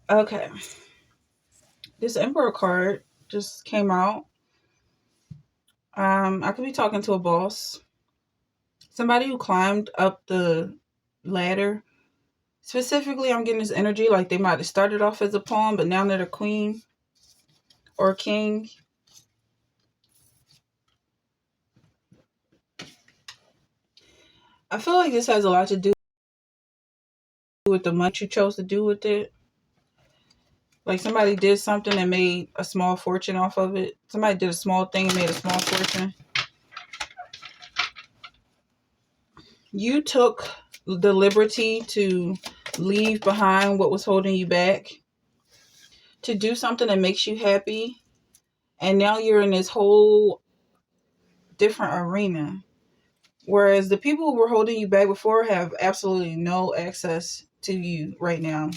Okay. This Emperor card just came out. I could be talking to a boss, somebody who climbed up the ladder. Specifically, I'm getting this energy like they might have started off as a pawn, but now they're a queen or a king. I feel like this has a lot to do with the money you chose to do with it. Like somebody did something and made a small fortune off of it. Somebody did a small thing and made a small fortune. You took the liberty to leave behind what was holding you back, to do something that makes you happy, and now you're in this whole different arena. Whereas the people who were holding you back before have absolutely no access to you right now.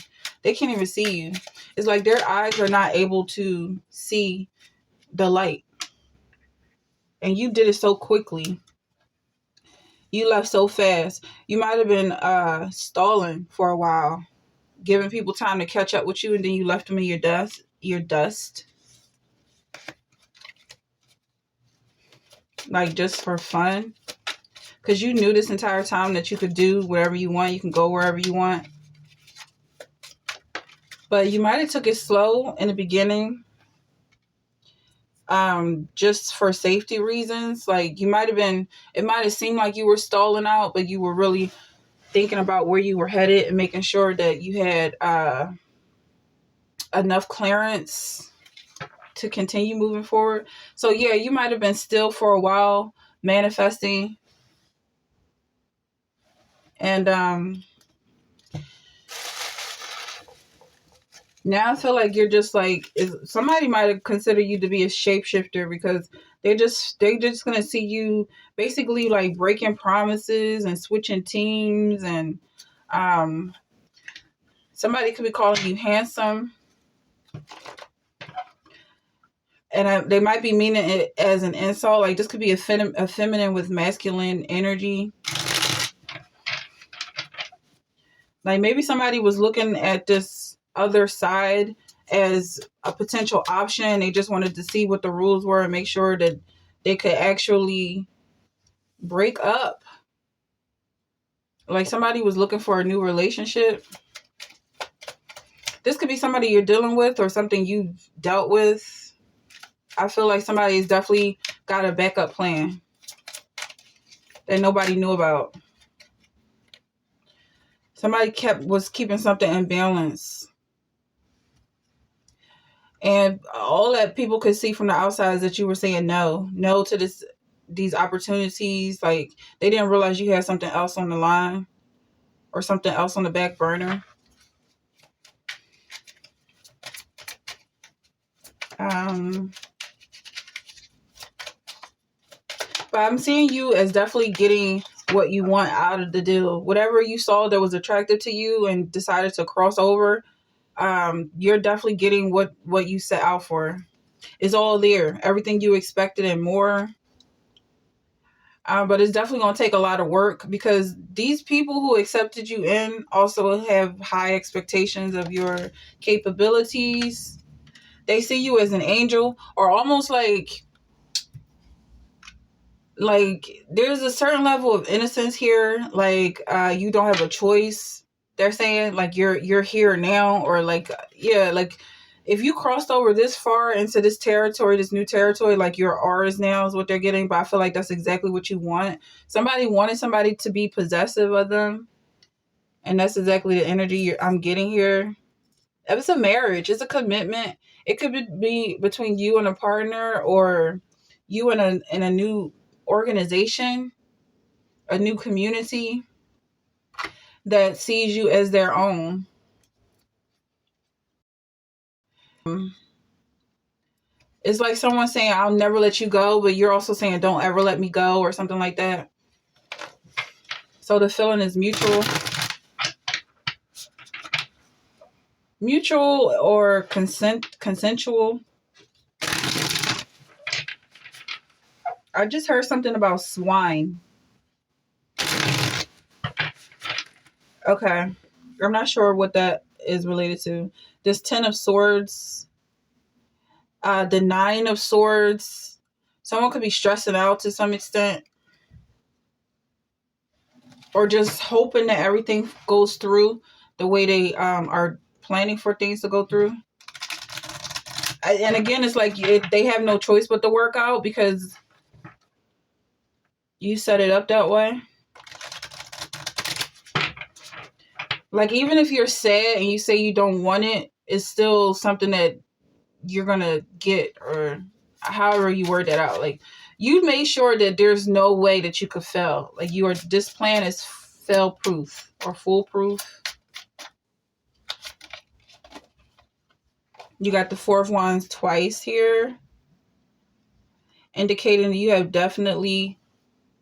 They can't even see you. It's like their eyes are not able to see the light. And you did it so quickly. You left so fast. You might have been stalling for a while, giving people time to catch up with you, and then you left them in your dust, like just for fun. Because you knew this entire time that you could do whatever you want. You can go wherever you want. But you might have took it slow in the beginning, just for safety reasons. Like it might have seemed like you were stalling out, but you were really thinking about where you were headed and making sure that you had enough clearance to continue moving forward. So yeah, you might have been still for a while manifesting. And now I feel like you're just like somebody might have considered you to be a shapeshifter, because they just gonna see you basically like breaking promises and switching teams, and um somebody could be calling you handsome, and they might be meaning it as an insult. Like this could be a feminine with masculine energy. Like maybe somebody was looking at this other side as a potential option. They just wanted to see what the rules were and make sure that they could actually break up. Like somebody was looking for a new relationship. This could be somebody you're dealing with or something you've dealt with. I feel like somebody's definitely got a backup plan that nobody knew about. Somebody was keeping something in balance. And all that people could see from the outside is that you were saying no to these opportunities. Like they didn't realize you had something else on the line or something else on the back burner. Um, but I'm seeing you as definitely getting what you want out of the deal. Whatever you saw that was attractive to you and decided to cross over, you're definitely getting what you set out for. It's all there. Everything you expected and more. But it's definitely going to take a lot of work, because these people who accepted you in also have high expectations of your capabilities. They see you as an angel, or almost like there's a certain level of innocence here. Like you don't have a choice. They're saying like you're here now, or like yeah, like if you crossed over this far into this territory, this new territory, like you're ours now is what they're getting. But I feel like that's exactly what you want. Somebody wanted somebody to be possessive of them, and that's exactly the energy I'm getting here. If it's a marriage, it's a commitment. It could be between you and a partner, or you and a new organization, a new community that sees you as their own. It's like someone saying, I'll never let you go, but you're also saying, don't ever let me go, or something like that. So the feeling is mutual or consensual. I just heard something about swine. Okay. I'm not sure what that is related to. This 10 of Swords, the 9 of Swords. Someone could be stressing out to some extent, or just hoping that everything goes through the way they are planning for things to go through. And again, it's like they have no choice but to work out because you set it up that way. Like, even if you're sad and you say you don't want it, it's still something that you're going to get, or however you word that out. Like, you made sure that there's no way that you could fail. Like, this plan is fail proof or foolproof. You got the 4 of Wands twice here, indicating that you have definitely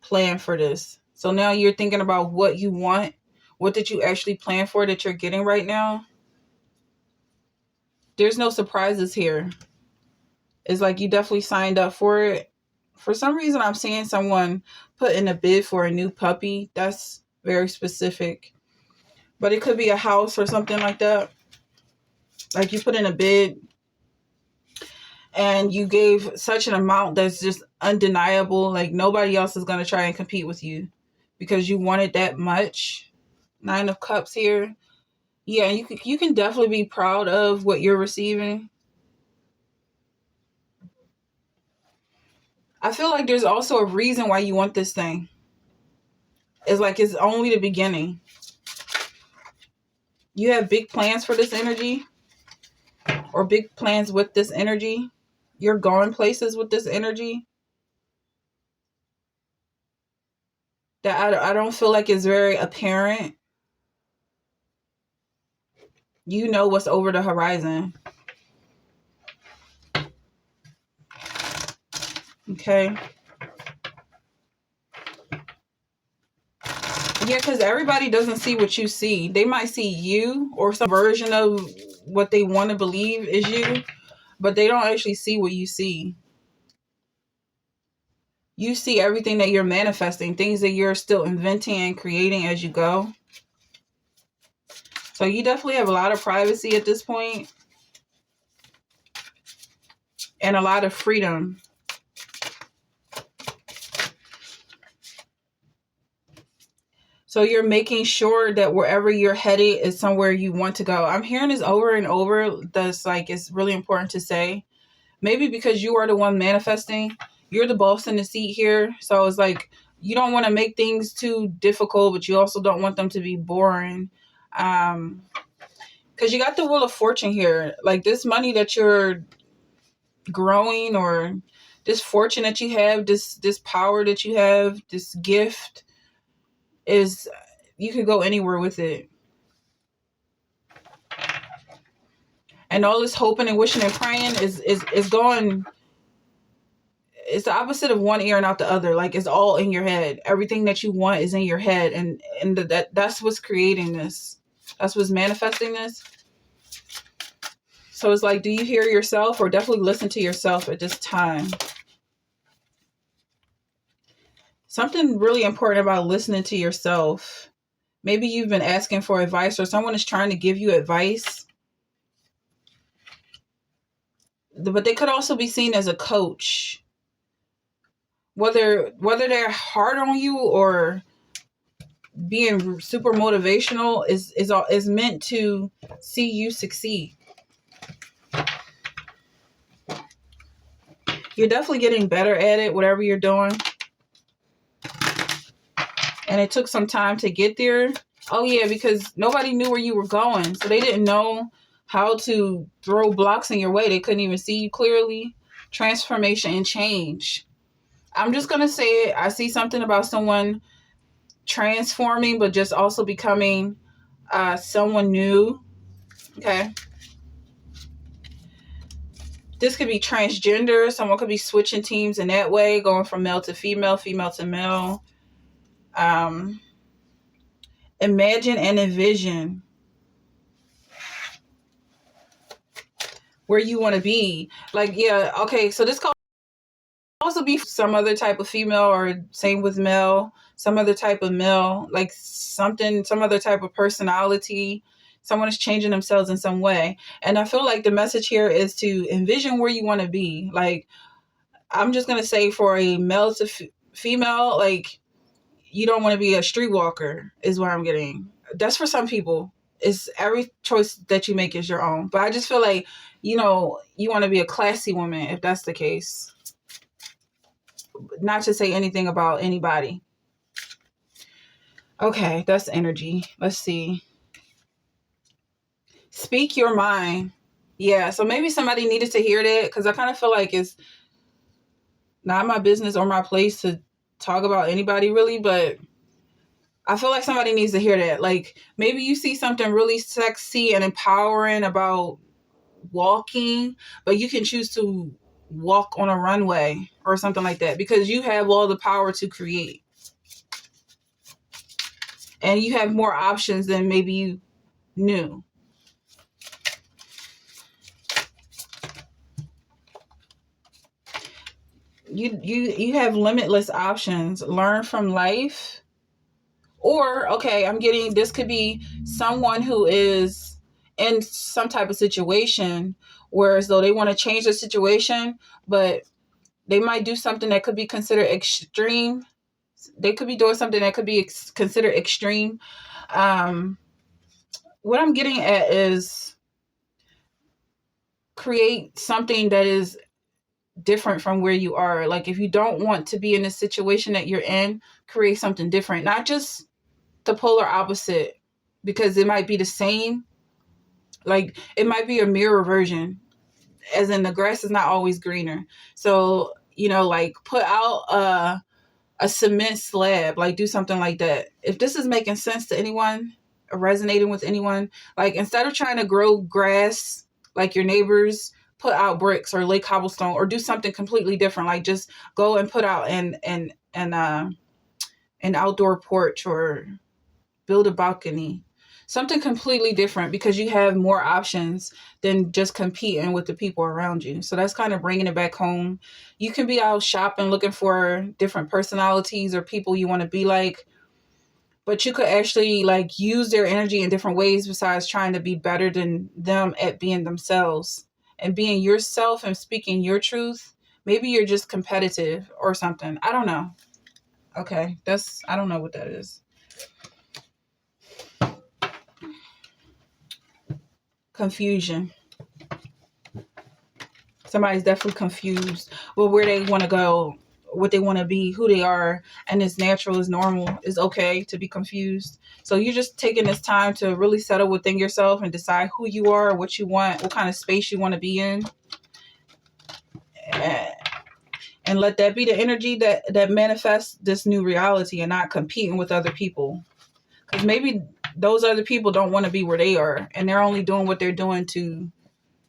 planned for this. So now you're thinking about what you want. What did you actually plan for that you're getting right now? There's no surprises here. It's like you definitely signed up for it. For some reason, I'm seeing someone put in a bid for a new puppy. That's very specific. But it could be a house or something like that. Like, you put in a bid and you gave such an amount that's just undeniable. Like, nobody else is going to try and compete with you because you wanted that much. 9 of Cups here. Yeah, you can definitely be proud of what you're receiving. I feel like there's also a reason why you want this thing. It's like it's only the beginning. You have big plans for this energy, or big plans with this energy. You're going places with this energy that I don't feel like is very apparent. You know what's over the horizon. Okay. Yeah, because everybody doesn't see what you see. They might see you or some version of what they want to believe is you, but they don't actually see what you see. You see everything that you're manifesting, things that you're still inventing and creating as you go. So you definitely have a lot of privacy at this point and a lot of freedom. So you're making sure that wherever you're headed is somewhere you want to go. I'm hearing this over and over. That's like, it's really important to say. Maybe because you are the one manifesting. You're the boss in the seat here. So it's like, you don't want to make things too difficult, but you also don't want them to be boring. Because you got the Wheel of Fortune here. Like, this money that you're growing, or this fortune that you have, this power that you have, this gift, is, you could go anywhere with it. And all this hoping and wishing and praying is going, it's the opposite of one ear and out the other. Like, it's all in your head. Everything that you want is in your head, and that's what's creating this. That's what's manifesting this. So it's like, do you hear yourself? Or definitely listen to yourself at this time. Something really important about listening to yourself. Maybe you've been asking for advice, or someone is trying to give you advice. But they could also be seen as a coach. Whether they're hard on you or being super motivational is meant to see you succeed. You're definitely getting better at it, whatever you're doing. And it took some time to get there. Oh yeah, because nobody knew where you were going. So they didn't know how to throw blocks in your way. They couldn't even see you clearly. Transformation and change. I'm just going to say it. I see something about someone transforming, but just also becoming someone new. Okay. This could be transgender. Someone could be switching teams in that way, going from male to female, female to male. Imagine and envision where you want to be. Like, yeah, okay, so this could also be some other type of female, or same with male, some other type of male, like some other type of personality, Someone is changing themselves in some way. And I feel like the message here is to envision where you want to be. Like, I'm just going to say for a male to female, like, you don't want to be a streetwalker is what I'm getting. That's for some people. It's every choice that you make is your own. But I just feel like, you want to be a classy woman if that's the case. Not to say anything about anybody. Okay, that's energy. Let's see. Speak your mind. Yeah, so maybe somebody needed to hear that, because I kind of feel like it's not my business or my place to talk about anybody really, but I feel like somebody needs to hear that. Like, maybe you see something really sexy and empowering about walking, but you can choose to walk on a runway or something like that, because you have all the power to create. And you have more options than maybe you knew. You have limitless options. Learn from life. Or, okay, I'm getting, this could be someone who is in some type of situation where as though they want to change the situation, but they might do something that could be considered extreme. They could be doing something that could be considered extreme. What I'm getting at is create something that is different from where you are. Like, if you don't want to be in the situation that you're in, create something different, not just the polar opposite, because it might be the same. Like, it might be a mirror version, as in the grass is not always greener. So, like, put out a cement slab, like do something like that. If this is making sense to anyone or resonating with anyone, like, instead of trying to grow grass like your neighbors, put out bricks or lay cobblestone or do something completely different. Like, just go and put out an outdoor porch or build a balcony, something completely different, because you have more options than just competing with the people around you. So that's kind of bringing it back home. You can be out shopping looking for different personalities or people you want to be like, but you could actually like use their energy in different ways besides trying to be better than them at being themselves and being yourself and speaking your truth. Maybe you're just competitive or something. I don't know. Okay, I don't know what that is. Confusion. Somebody's definitely confused with where they want to go, what they want to be, who they are, and it's natural, it's normal, it's okay to be confused. So you're just taking this time to really settle within yourself and decide who you are, what you want, what kind of space you want to be in, and let that be the energy that manifests this new reality, and not competing with other people. Because maybe those other people don't want to be where they are, and they're only doing what they're doing to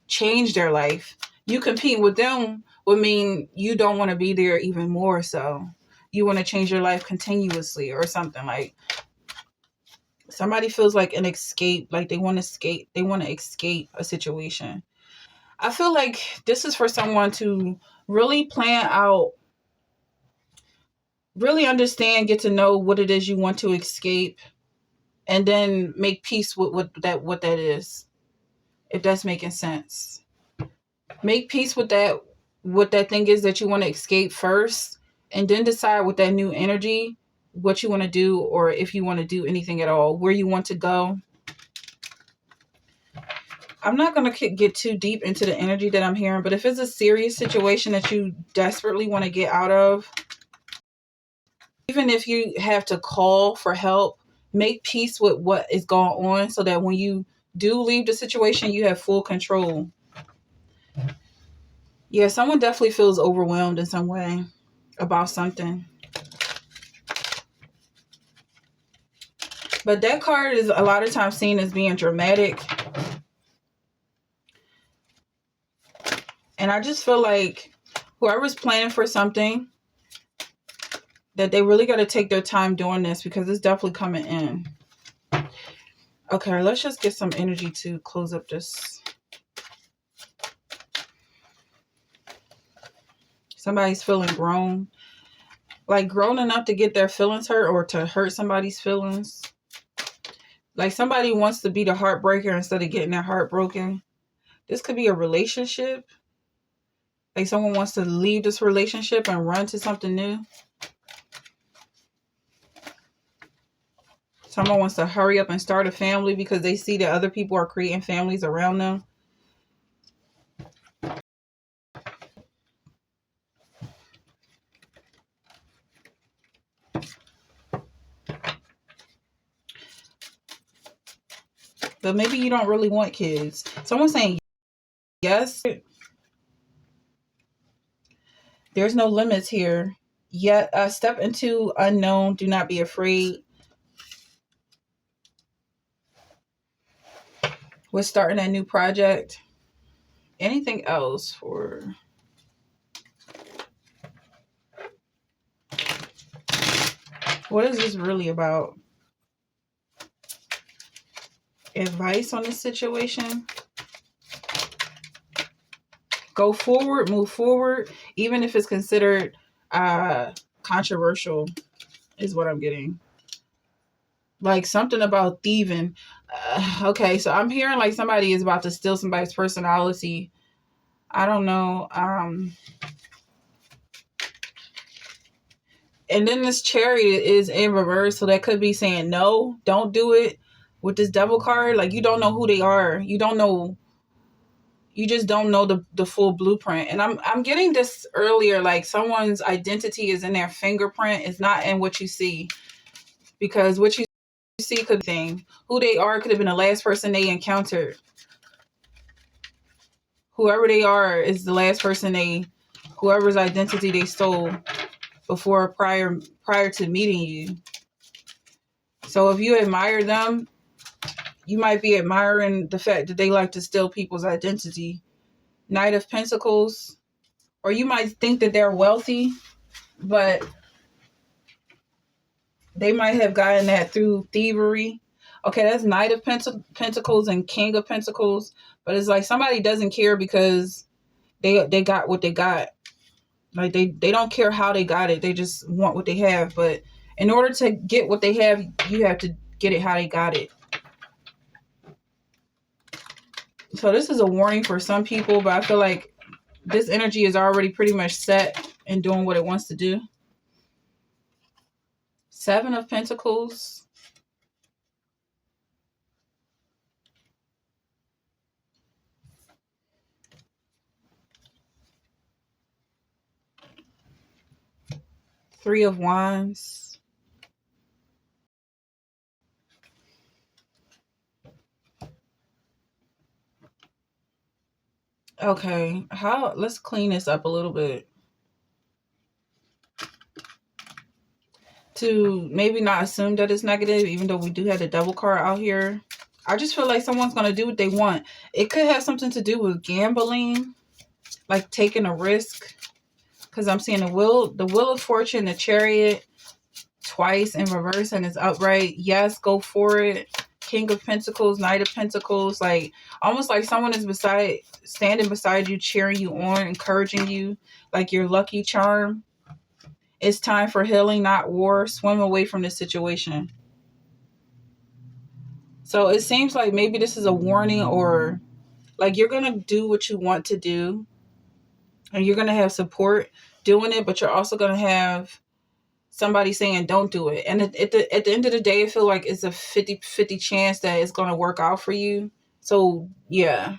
change their life. You compete with them would mean you don't want to be there even more. So you want to change your life continuously or something. Like, somebody feels like an escape, like they want to escape a situation. I feel like this is for someone to really plan out, really understand, get to know what it is you want to escape, and then make peace with what that is. If that's making sense. Make peace with that, what that thing is that you want to escape first, and then decide with that new energy what you want to do, or if you want to do anything at all, where you want to go. I'm not going to get too deep into the energy that I'm hearing, but if it's a serious situation that you desperately want to get out of, even if you have to call for help, make peace with what is going on so that when you do leave the situation, you have full control. Yeah, someone definitely feels overwhelmed in some way about something. But that card is a lot of times seen as being dramatic. And I just feel like whoever's planning for something, that they really got to take their time doing this, because it's definitely coming in. Okay, let's just get some energy to close up this. Somebody's feeling grown. Like, grown enough to get their feelings hurt or to hurt somebody's feelings. Like somebody wants to be the heartbreaker instead of getting their heart broken. This could be a relationship. Like someone wants to leave this relationship and run to something new. Someone wants to hurry up and start a family because they see that other people are creating families around them. But maybe you don't really want kids. Someone's saying yes. There's no limits here. Yet step into unknown. Do not be afraid. We're starting a new project. Anything else for... What is this really about? Advice on this situation? Go forward, move forward, even if it's considered controversial, is what I'm getting. Like something about thieving. Okay, so I'm hearing like somebody is about to steal somebody's personality. I don't know. And then this chariot is in reverse, so that could be saying no, don't do it. With this devil card, like you don't know who they are. You don't know. You just don't know the full blueprint. And I'm getting this earlier, like someone's identity is in their fingerprint. It's not in what you see. Because what you see could be who they are could have been the last person they encountered. Whoever they are is the last person whoever's identity they stole before prior to meeting you. So if you admire them, you might be admiring the fact that they like to steal people's identity. Knight of Pentacles. Or you might think that they're wealthy, but they might have gotten that through thievery. Okay, that's Knight of Pentacles and King of Pentacles. But it's like somebody doesn't care because they got what they got. Like they don't care how they got it. They just want what they have. But in order to get what they have, you have to get it how they got it. So this is a warning for some people, but I feel like this energy is already pretty much set and doing what it wants to do. Seven of Pentacles. Three of Wands. Okay, let's clean this up a little bit. To maybe not assume that it's negative, even though we do have the devil card out here. I just feel like someone's going to do what they want. It could have something to do with gambling, like taking a risk. Because I'm seeing the Wheel of Fortune, the Chariot, twice in reverse, and it's upright. Yes, go for it. King of Pentacles, Knight of Pentacles, like almost like someone is standing beside you, cheering you on, encouraging you, like your lucky charm. It's time for healing, not war. Swim away from this situation. So it seems like maybe this is a warning, or like you're going to do what you want to do and you're going to have support doing it, but you're also going to have somebody saying don't do it. And at the end of the day, I feel like it's a 50-50 chance that it's going to work out for you. So yeah,